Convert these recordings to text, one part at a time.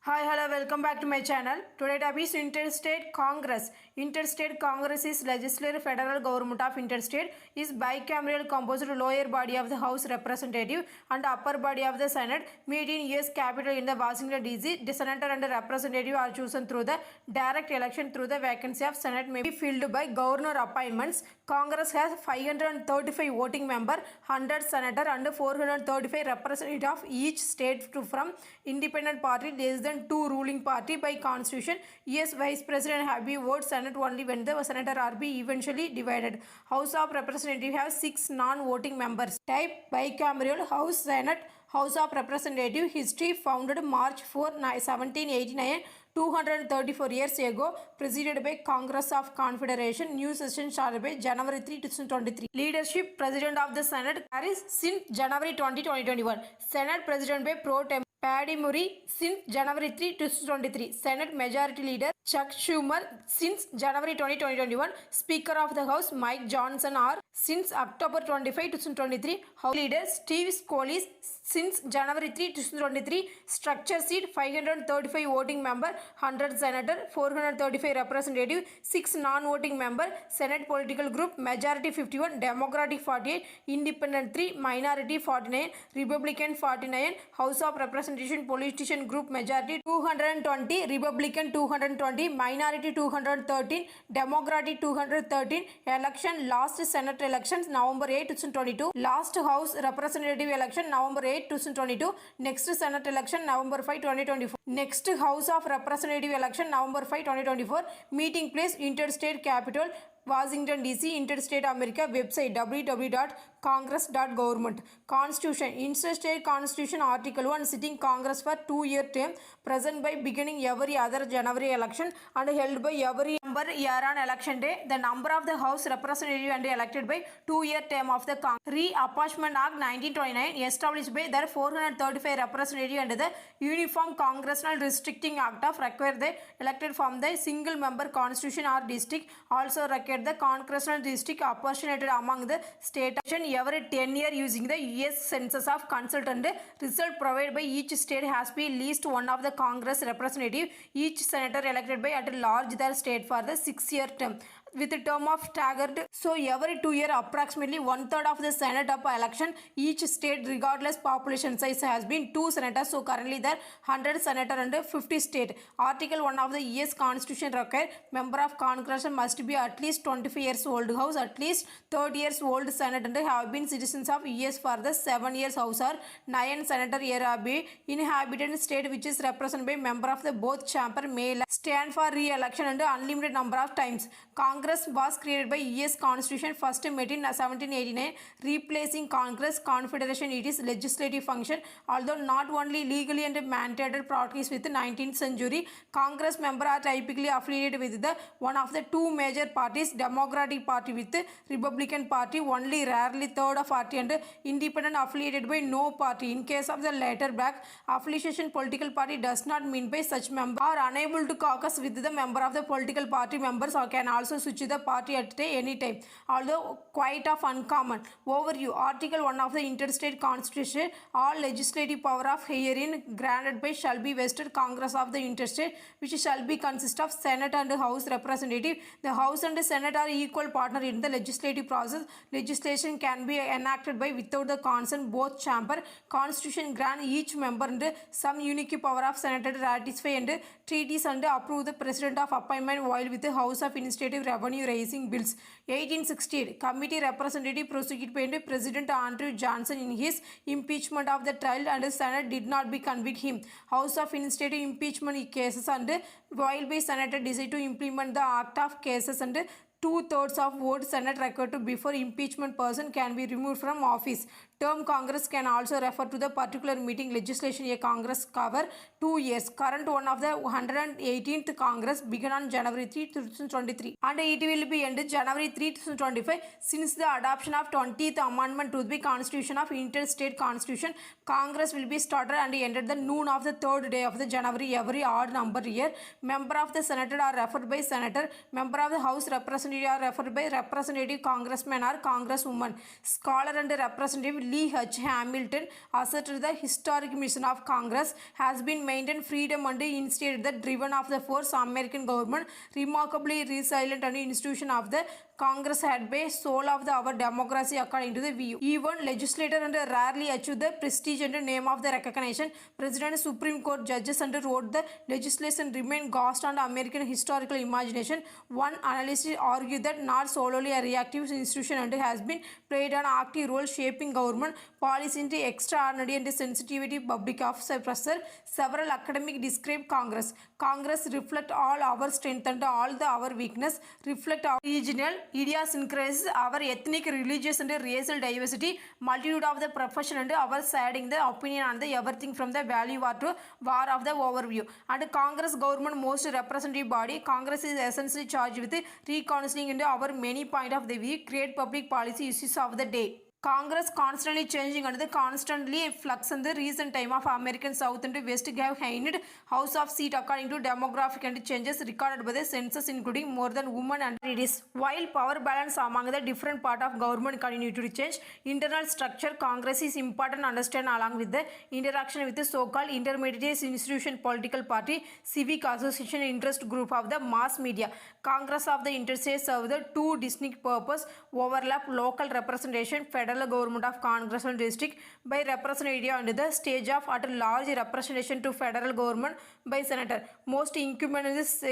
Hi, hello, welcome back to my channel. Today topic is Interstate Congress. Interstate Congress is legislative federal government of interstate is bicameral composed lower body of the House Representative and upper body of the Senate meet in US Capitol in the Washington DC. The senator and the representative are chosen through the direct election through the vacancy of Senate may be filled by governor appointments. Congress has 535 voting member, 100 senator and 435 representative of each state from independent party less than two ruling party by constitution. Yes, vice president have be vote Senate only when the senator are be eventually divided. House of Representative have 6 non-voting members. Type bicameral House Senate. House of Representative history founded March 4, 1789, 234 years ago, presided by Congress of Confederation. New session started by January 3, 2023. Leadership President of the Senate Harris since January 20, 2021. Senate President by Pro Tem Patty Murray since January 3, 2023. Senate Majority Leader Chuck Schumer since January 20, 2021. Speaker of the House Mike Johnson are since October 25, 2023. House Leader Steve Scalise since January 3, 2023. Structure seat 535 voting member, 100 senator, 435 representative, 6 non-voting member. Senate political group Majority 51, Democratic 48, Independent 3, Minority 49, Republican 49. House of Representatives politician group Majority 220, Republican 220, Minority 213, Democratic 213. Election last Senate elections November 8, 2022. Last House Representative election November 8, 2022. Next Senate election November 5, 2024. Next House of Representative election November 5, 2024. Meeting place Interstate Capitol, Washington DC. Interstate America website www.congress.government. Constitution Interstate Constitution Article 1 sitting Congress for 2-year term present by beginning every other January election and held by every year on election day. The number of the House Representative and elected by 2-year term of the Congress. Reapportionment Act 1929 established by the 435 representative and the Uniform Congressional Restricting Act of require the elected from the single member constitution or district. Also require the congressional district apportioned among the state every 10 years using the US Census of Consultant. Result provided by each state has been least one of the Congress representative, each senator elected by at large their state for the 6-year term with a term of staggered. So every 2 years approximately 1/3 of the Senate of election each state regardless population size has been 2 senators. So currently there 100 senator and 50 state. Article 1 of the US Constitution require member of Congress must be at least 25 years old, House at least 30 years old, Senate and have been citizens of US for the 7 years House or 9 senator year be inhabited state which is represented by member of the both chamber may stand for re-election and unlimited number of times. Congress was created by US Constitution first made in 1789, replacing Congress Confederation. It is legislative function, although not only legally and mandated practice with the 19th century. Congress members are typically affiliated with the one of the two major parties, Democratic Party with the Republican Party, only rarely third party and independent affiliated by no party. In case of the latter back affiliation, political party does not mean by such members are unable to caucus with the member of the political party. Members or can also switch the party at any time, although quite of uncommon. Overview Article 1 of the Interstate Constitution. All legislative power of herein granted by shall be vested Congress of the interstate, which shall be consist of Senate and House Representative. The House and the Senate are equal partner in the legislative process. Legislation can be enacted by without the consent both chamber. Constitution grant each member and some unique power of Senate to ratify and treaties and approve the President of appointment while with the House of Initiative Revenue Raising Bills. 1868 Committee Representative prosecuted by President Andrew Johnson in his impeachment of the trial and the Senate did not be convict him. House of Initiative impeachment cases and while by Senator decide to implement the act of cases and 2/3 of votes Senate required to before impeachment person can be removed from office. Term Congress can also refer to the particular meeting legislation a Congress cover 2 years. Current one of the 118th Congress began on January 3, 2023 and it will be ended January 3, 2025. Since the adoption of 20th Amendment to the Constitution of Interstate Constitution, Congress will be started and ended the noon of the 3rd day of the January every odd number year. Member of the Senate are referred by Senator. Member of the House Representative are referred by Representative, Congressman or Congresswoman. Scholar and representative Lee H. Hamilton asserted the historic mission of Congress has been maintained freedom and instead the driven of the force American government remarkably resilient and institution of the Congress had been soul of our democracy according to the view. Even legislator and rarely achieve the prestige and name of the recognition. President Supreme Court judges and wrote the legislation remain ghost and American historical imagination. One analyst argued that not solely a reactive institution and has been played an active role shaping government policy into extraordinary and sensitivity public officer pressure. Several academic describe Congress. Congress reflect all our strength and all the our weakness, reflect our regional idiosyncrasies, our ethnic, religious and racial diversity, multitude of the profession and our siding the opinion on the everything from the value war to war of the overview. And Congress government most representative body, Congress is essentially charged with reconciling into our many point of the view, create public policy issues of the day. Congress constantly changing and the constantly flux in the recent time of American South and West have gained House of Seat according to demographic and changes recorded by the census including more than women and ladies. While power balance among the different part of government continue to change, internal structure Congress is important to understand along with the interaction with the so-called intermediate institution, political party, civic association, interest group of the mass media. Congress of the interstates serve the two distinct purpose, overlap local representation, federal government of congressional district by representative and the stage of at large representation to federal government by senator. Most incumbent is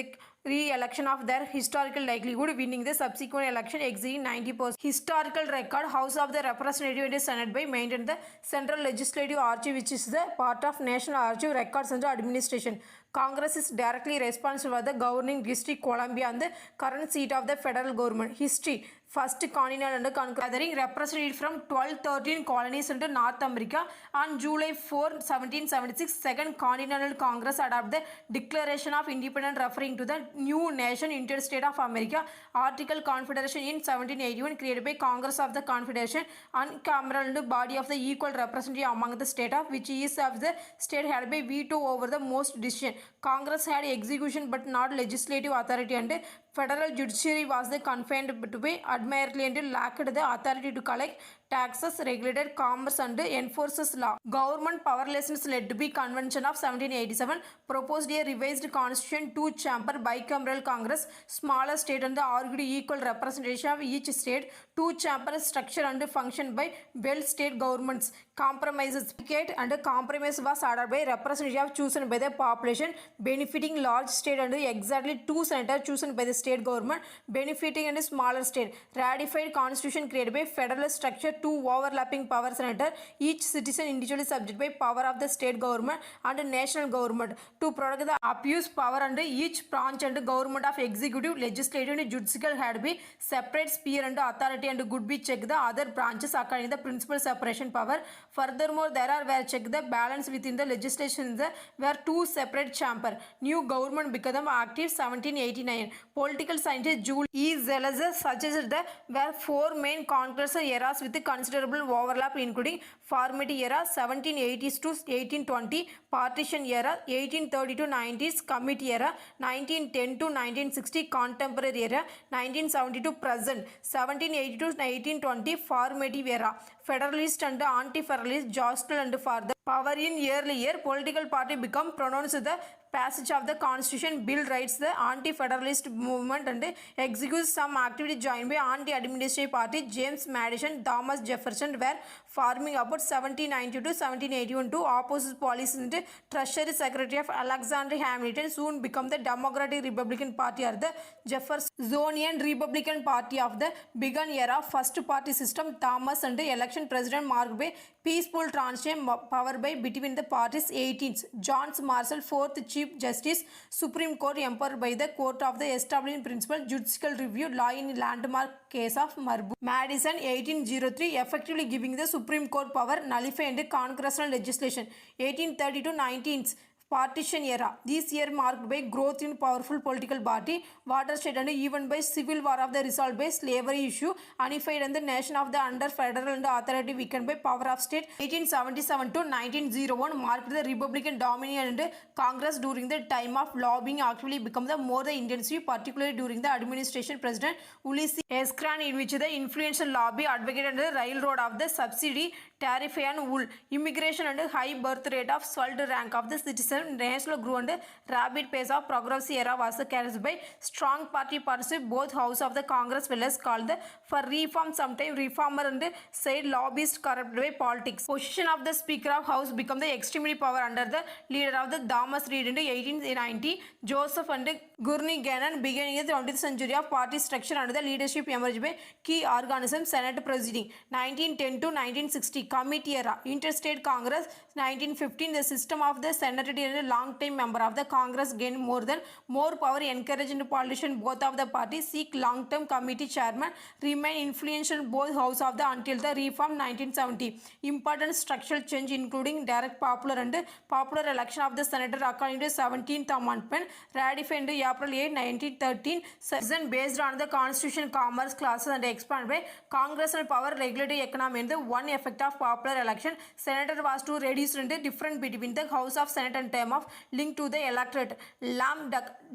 re-election of their historical likelihood winning the subsequent election exceeding 90%. Historical record House of the Representative and Senate by maintain the Central Legislative Archive which is the part of National Archive Records and Administration. Congress is directly responsible for the governing district Columbia and the current seat of the federal government. History First Continental and gathering represented from 1213 colonies into North America on July 4, 1776. Second Continental Congress adopted the Declaration of Independence referring to the new nation United States of America. Article Confederation in 1781 created by Congress of the Confederation uncameral body of the equal representative among the state of which is of the state had by veto over the most decision. Congress had execution but not legislative authority and federal judiciary was the confined to be admirably and lacked the authority to collect taxes, regulated commerce and enforces law. Government powerlessness led to be Convention of 1787 proposed a revised constitution, two-chamber bicameral Congress, smaller state and argued equal representation of each state, two-chamber structure and function by well state governments. Compromises and compromise was ordered by representative chosen by the population benefiting large state and exactly two senators chosen by the state government benefiting and smaller state. Ratified constitution created by federal structure, two overlapping power senator, each citizen individually subject by power of the state government and national government to protect the abuse power under each branch and government of executive, legislative and judicial had be separate sphere and authority and could be checked the other branches according to the principal separation power. Furthermore, there are where check the balance within the legislation were two separate chamber. New government became active 1789. Political scientist Jules E. Zelizer suggested that there were four main Congress eras with considerable overlap including formative era 1780s to 1820, partition era 1830 to 90s, committee era 1910 to 1960, contemporary era 1970 to present 1780 to 1820, formative era. Federalist and anti-federalist jostled and for the power in early year. Political party become pronounced the passage of the constitution. Bill writes the anti-federalist movement and executes some activity joined by anti-administrative party. James Madison, Thomas Jefferson were forming about 1790 to 1781 to opposite policies and Treasury Secretary of Alexander Hamilton soon become the Democratic Republican Party or the Jeffersonian Republican Party of the begun era. First party system Thomas and election president marked by peaceful transition power by between the parties. 18th John Marshall, fourth Chief Justice, Supreme Court empowered by the court of the establishing principle judicial review law in landmark case of Marbury. Madison 1803 effectively giving the Supreme Court power nullify and congressional legislation. 1830 to 19th partition era. This year marked by growth in powerful political party, watershed and even by civil war of the resolved by slavery issue, unified and the nation of the under federal and authority weakened by power of state. 1877 to 1901 marked the Republican dominion and Congress during the time of lobbying actively become the more the intensive, particularly during the administration President Ulysses S. Grant, in which the influential lobby advocated the railroad of the subsidy tariff on wool, immigration and high birth rate of swelled rank of the citizen, national growth and rapid pace of progressive era was characterized by strong party partnership. Both house of the Congress well as called the for reform, sometime reformer and said lobbyist corrupt by politics. Position of the Speaker of House become the extremely power under the leader of the Thomas Reed in 1890. Joseph and Gurney Gannon beginning in the 20th century of party structure under the leadership emerged by key organism Senate Presiding 1910 to 1960 committee era interstate Congress 1915 the system of the Senate and a long time member of the Congress gained more power encouraged politicians both of the parties seek long term committee chairman remain influential both house of the until the reform 1970 important structural change including direct popular election of the senator according to 17th amendment ratified April 8 1913 season based on the constitution commerce classes and expanded by congressional power regulatory economy and the one effect of popular election senator was to reduce the difference between the house of senate and term of link to the electorate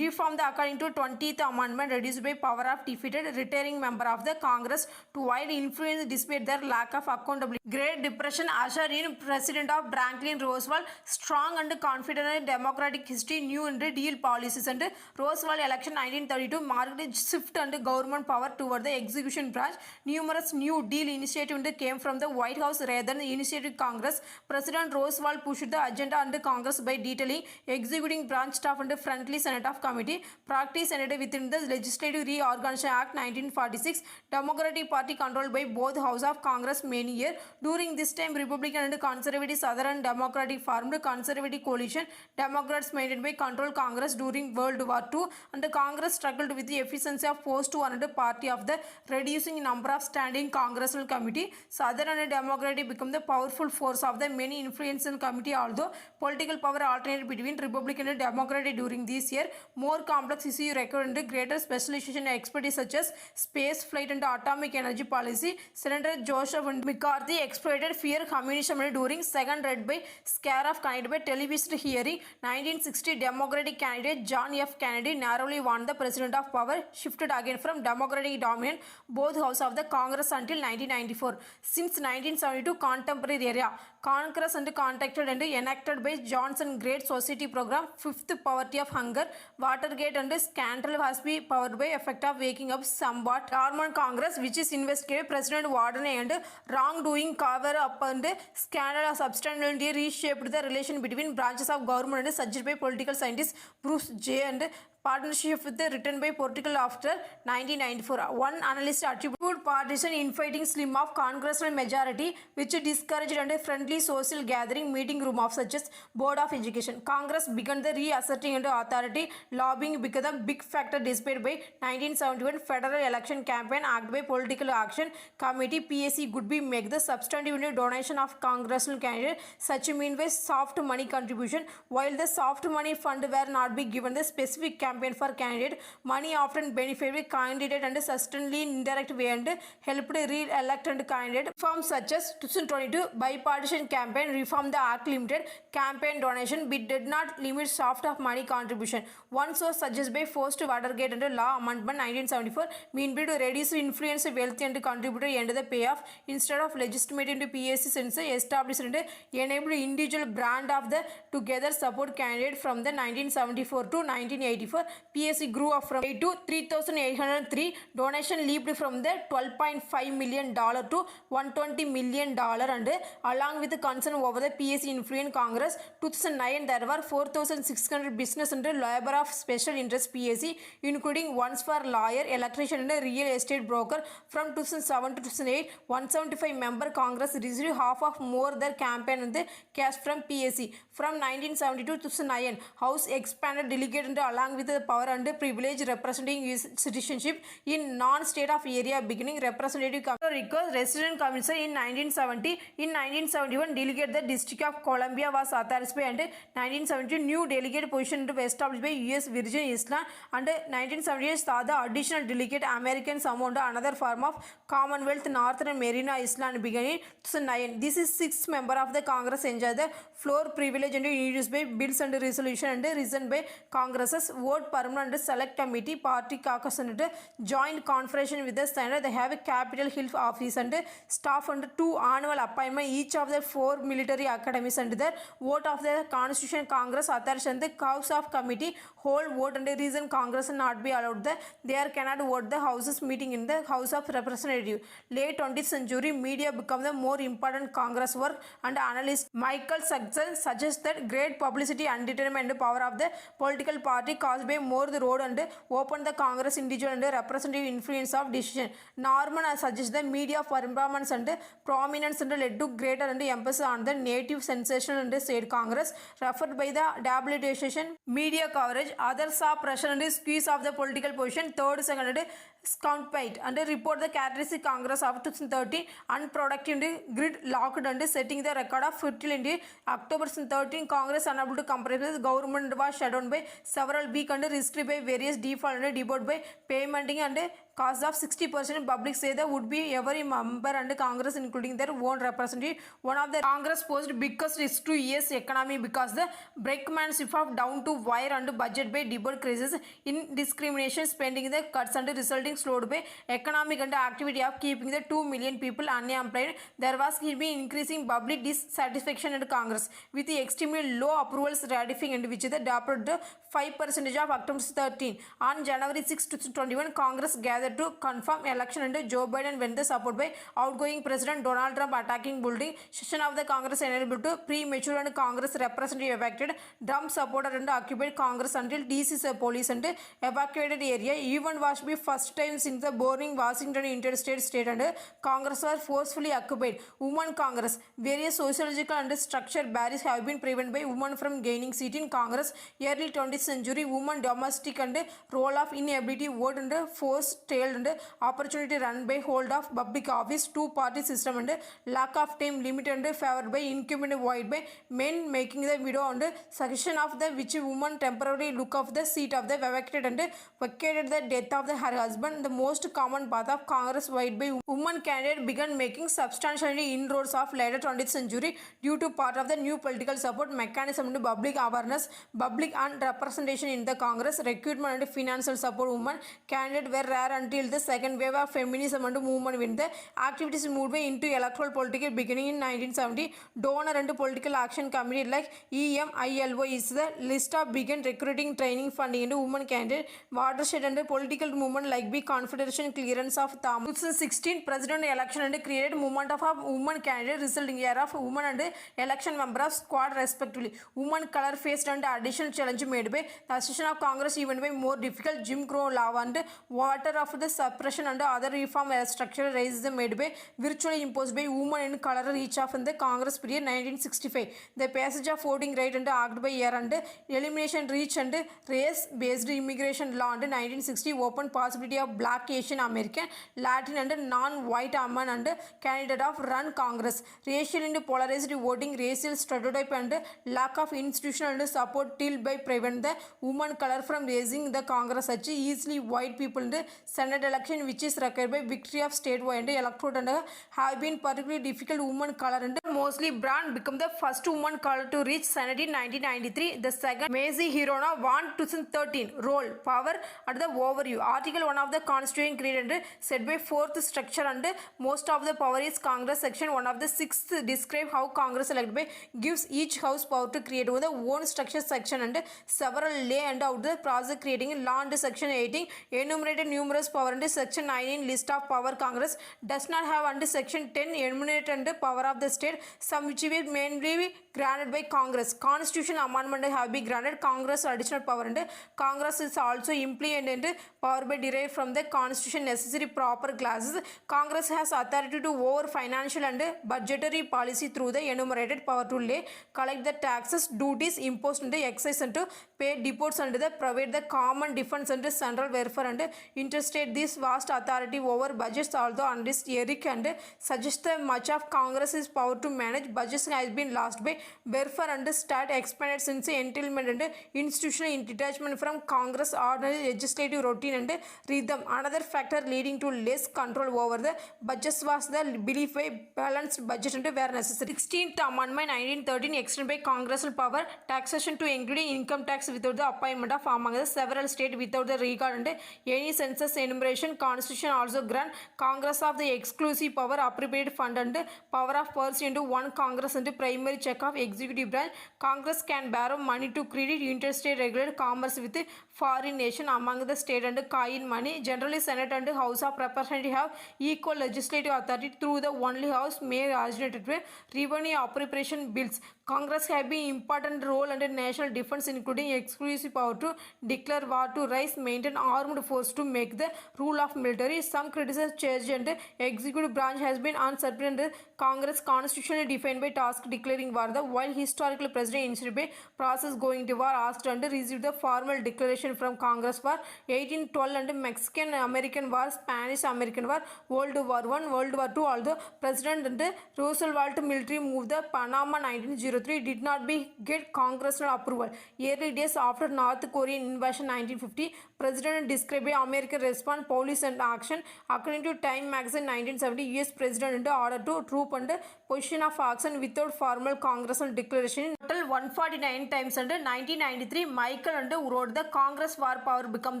reform the according to 20th amendment reduced by power of defeated retiring member of the congress to wide influence despite their lack of accountability. Great depression ushered in president of Franklin Roosevelt strong and confident in democratic history new and deal policies and Roosevelt election 1932 marked a shift and government power toward the execution branch. Numerous new deal initiatives came from the White House rather than the initiative Congress. President Roosevelt pushed the agenda under Congress by detailing executing branch staff and friendly Senate of committee practice and within the Legislative Reorganization Act 1946. Democratic Party controlled by both House of Congress many years. During this time, Republican and Conservative Southern Democratic formed conservative coalition. Democrats maintained by control Congress during World War II and the Congress struggled with the efficiency of post to another party of the reducing number of standing congressional committee. Southern and Democratic become the powerful force of the many influential committee although political power alternated between Republican and Democratic during this year. More complex issue required greater specialization and expertise such as space flight and atomic energy policy. Senator Joseph McCarthy exploited fear communism during second read by scare of candidate by television hearing. 1960 Democratic candidate John F. Kennedy narrowly won the president of power shifted again from Democratic dominant both house of the Congress until 1994. Since 1972 contemporary area Congress and contacted and enacted by Johnson Great Society program fifth poverty of hunger Watergate and scandal has been powered by effect of waking up somewhat Norman Congress which is investigated President Warden and wrongdoing cover up and scandal of substantially reshaped the relation between branches of government and suggested by political scientist Bruce J. and partnership with the written by political after 1994. One analyst attributed partisan infighting slim of congressional majority which discouraged and a friendly social gathering meeting room of such as Board of Education. Congress began the reasserting and authority lobbying became a big factor despite by 1971 federal election campaign act by political action committee PAC could be make the substantive donation of congressional candidate such mean by soft money contribution while the soft money fund were not be given the specific campaign for candidate money often benefited candidate and sustainably indirect way and helped re-elect and candidate reform such as 2022 bipartisan campaign reform the act limited campaign donation but did not limit soft of money contribution. One source suggests by forced Watergate and law amendment 1974 mean to reduce influence wealthy and contributor and the payoff instead of legitimating to PAC since established and enabled individual brand of the together support candidate from the 1974 to 1984 PAC grew up from 8 to 3,803 donation leaped from the $12.5 million to $120 million and along with the concern over the PAC influence Congress 2009 there were 4,600 business and labor of special interest PAC including ones for lawyer electrician and real estate broker. From 2007 to 2008 175 member Congress received half of more their campaign and the cash from PAC. From 1972 to 2009 House expanded delegate and along with the power and privilege representing citizenship in non-state of area beginning representative Puerto Rico resident commission in 1970. In 1971 1941 delegate the District of Columbia was authorized by, and 1970 new delegate position to be established by US Virgin Islands, and 1978 saw the additional delegate Americans among another form of Commonwealth Northern Marina Island beginning 2009. This is sixth member of the Congress enjoy the floor privilege and introduced by bills and resolution and reasoned by Congress's vote permanent select committee party caucus and joint conference with the Senate. They have a Capitol Hill office and staff and 2 annual appointment each of the 4 military academies and the vote of the Constitution Congress authors and the cause of committee whole vote and the reason Congress not be allowed there cannot vote the houses meeting in the House of Representatives. Late 20th century media become the more important Congress work, and analyst Michael Sugden suggests that great publicity undetermined power of the political party caused by more the road and open the Congress individual and representative influence of decision. Norman suggests the media performance and prominence and led to greater and emphasis on the native sensation and state Congress referred by the debilitation media coverage. Others saw pressure and squeeze of the political position. Third, second and scoutpite and report the characteristic Congress of 2013 unproductive grid locked and setting the record of fertility. October 2013 Congress unable to comprehend government was shut down by several weeks and restricted by various default and default by paymenting and cause of 60%. Public say that would be every member and Congress including their own representative. One of the Congress posed biggest risk to US economy because the brakemanship of down to wire and budget by debate crisis, indiscrimination spending the cuts and resulting slowed by economic and activity of keeping the 2 million people unemployed. There was increasing public dissatisfaction in Congress with the extremely low approvals ratifying and which the adopted 5% of October 13. On January 6, 2021, Congress gathered to confirm election and Joe Biden went the support by outgoing President Donald Trump attacking building. Session of the Congress enabled to premature and Congress representative evacuated. Trump supported and occupied Congress until DC police and evacuated area. Even was be first time since the boring Washington interstate state and Congress were forcefully occupied. Women Congress. Various sociological and structural barriers have been prevented by women from gaining seat in Congress. Early 20th century women domestic and role of inability vote and forced tailed and opportunity run by hold of public office, two-party system and lack of time limit and favored by incumbent void by men making the widow and succession of the which woman temporarily look of the seat of the vacated and vacated the death of her husband. The most common path of Congress wide by woman candidate began making substantial inroads of later 20th century due to part of the new political support mechanism and public awareness, public and representation in the Congress, recruitment and financial support. Women candidate were rare until the second wave of feminism and movement when the activities moved into electoral political beginning in 1970. Donor and political action committee like EMILO is the list of began recruiting training funding into women candidate. Watershed and political movement like the Confederation clearance of 2016 president election and created movement of a woman candidate resulting year of woman and election member of squad respectively. Woman color faced and additional challenge made by the session of Congress even by more difficult Jim Crow law and water of the suppression and other reform structure raised made by virtually imposed by women in color each of in the Congress period 1965. The passage of voting right and act by year and elimination reach and race based immigration law and 1960 open possibility of black, Asian American, Latin and non-white Amman and candidate of run Congress. Racial and polarized voting, racial stereotype and lack of institutional and support till by prevent the woman color from raising the Congress such easily white people in the Senate election which is required by victory of statewide and electorate and have been particularly difficult. Woman color and mostly Brand become the first woman color to reach Senate in 1993. The second Mazie Hirono won 2013. Role, power at the overview. Article 1 of the Constitution created set by fourth structure and most of the power is Congress. Section 1 of the sixth describe how Congress elected by gives each house power to create with the own structure section and several lay and out the process creating law and section 18 enumerated numerous power and section 19 list of power. Congress does not have under section 10 enumerated and power of the state, some which will mainly granted by Congress. Constitution amendment have been granted Congress additional power and Congress is also implemented power by derived from the Constitution necessary proper classes. Congress has authority to over financial and budgetary policy through the enumerated power to lay, collect the taxes, duties imposed in the excise and to pay deports and the provide the common defense and central welfare and interstate this vast authority over budgets, although unless Eric and suggests that much of Congress's power to manage budgets has been lost by welfare and state expanded since entitlement and institutional detachment from Congress ordinary legislative routine and rhythm. Another factor leading to less control over the budgets was the belief by balanced budget and where necessary. 16th Amendment 1913 extended by congressional power taxation to including income tax without the appointment of among the several states without the regard and any census enumeration. Constitution also grant Congress of the exclusive power appropriate fund and power of purse into one Congress and primary check of executive branch. Congress can borrow money to credit interstate regular commerce with foreign nation among the state and coin money. Generally, Senate and House of Representatives have equal legislative authority through the only house may originate with revenue appropriation bills. Congress have been important role under national defense, including exclusive power to declare war, to raise, maintain armed force, to make the rule of military. Some criticism church and executive branch has been uncertain. Congress constitutionally defined by task declaring war. The while historical president instead by process going to war asked and received the formal declaration from Congress for 1812 and Mexican American War, Spanish American War, World War I, World War II. Although President and Roosevelt military moved the Panama 1903 did not be get congressional approval. Early days after North Korean invasion 1950, President described American response, police and action. According to Time magazine 1970, US President ordered to troop and position of action without formal congressional declaration. Total 149 times under 1993, Michael and wrote the Congress war power become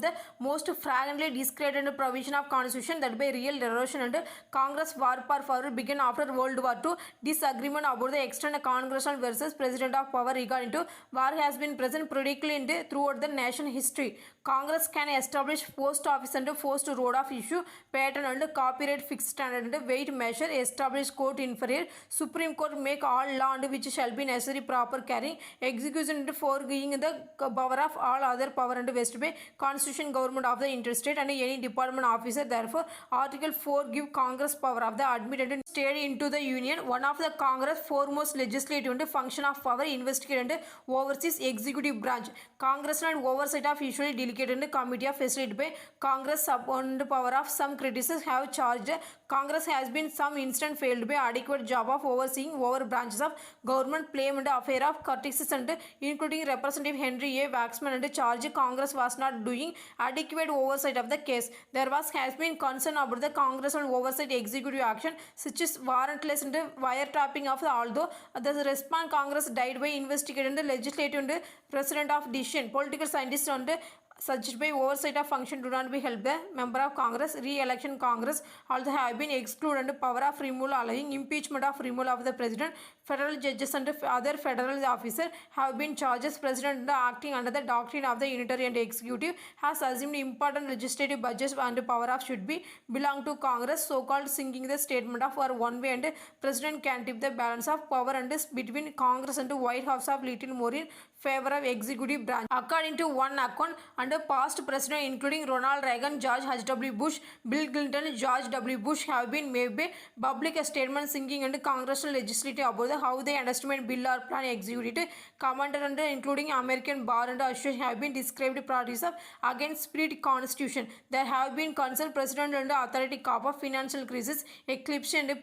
the most flagrantly discredited provision of Constitution that by real erosion and Congress war power began after World War II. Disagreement about the extent of congressional versus president of power regarding to war has been present periodically throughout the nation history. Congress can establish post office and post road of issue pattern and copyright fixed standard and weight measure, establish court inferior, Supreme Court make all law and which shall be necessary proper carrying, execution and foregoing the power of all other power and vested by Constitution government of the interstate and any department officer. Therefore, Article 4 give Congress power of the admitted state into the Union. One of the Congress foremost legislative and function of power investigate and oversees executive branch. Congress and oversight of usually delegated and committee of facilitated by Congress sub and power of some critics have charged Congress has been some instant failed by adequate job of overseeing over branches of government claim and affair of courtesies and including Representative Henry A. Waxman and charge Congress was not doing adequate oversight of the case. There has been concern about the congressional oversight executive action such as warrantless and wiretapping of although the response Congress died by investigating the legislative and president of decision. Political scientists and such by oversight of function do not be held the member of Congress. Re-election Congress also have been excluded and power of removal allowing impeachment of removal of the president. Federal judges and other federal officers have been charged. President acting under the doctrine of the unitary and executive has assumed important legislative budgets and power of should be belong to Congress, so-called sinking the statement of or one way and president can tip the balance of power and between Congress and White House of little more in favor of executive branch. According to one account, under past president including Ronald Reagan, George H.W. Bush, Bill Clinton, George W. Bush have been made by public statement sinking and congressional legislative about how they underestimate bill or plan executed. Commander and including American Bar and Association have been described parties of against spirit constitution. There have been concerned president and authority cop of financial crisis, eclipse and